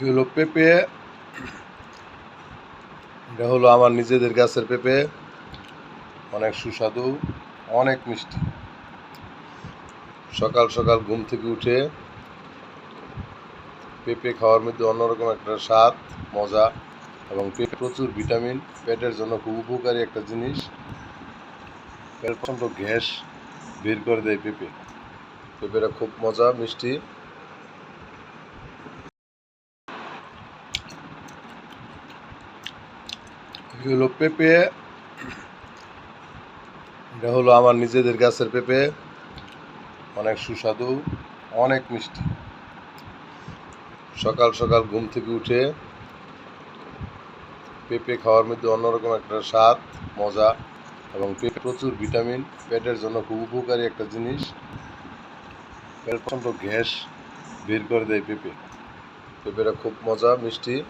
হলো পেঁপে। এটা হলো আমার নিজেদের গাছের পেঁপে, অনেক সুস্বাদু, অনেক মিষ্টি। সকাল সকাল ঘুম থেকে উঠে পেঁপে খাওয়ার মধ্যে অন্যরকম একটা স্বাদ, মজা, এবং পেঁপে প্রচুর ভিটামিন, পেটের জন্য খুব উপকারী একটা জিনিস। প্রচণ্ড গ্যাস বের করে দেয় পেঁপে। পেঁপেটা খুব মজা, মিষ্টি। হলো পেঁপে। এটা হলো আমার নিজেদের গাছের পেঁপে, অনেক সুস্বাদু, অনেক মিষ্টি। সকাল সকাল ঘুম থেকে উঠে পেঁপে খাওয়ার মধ্যে অন্যরকম একটা স্বাদ, মজা, এবং পেঁপে প্রচুর ভিটামিন, পেটের জন্য খুব উপকারী একটা জিনিস। প্রচণ্ড গ্যাস বের করে দেয় পেঁপে। পেঁপেটা খুব মজা, মিষ্টি।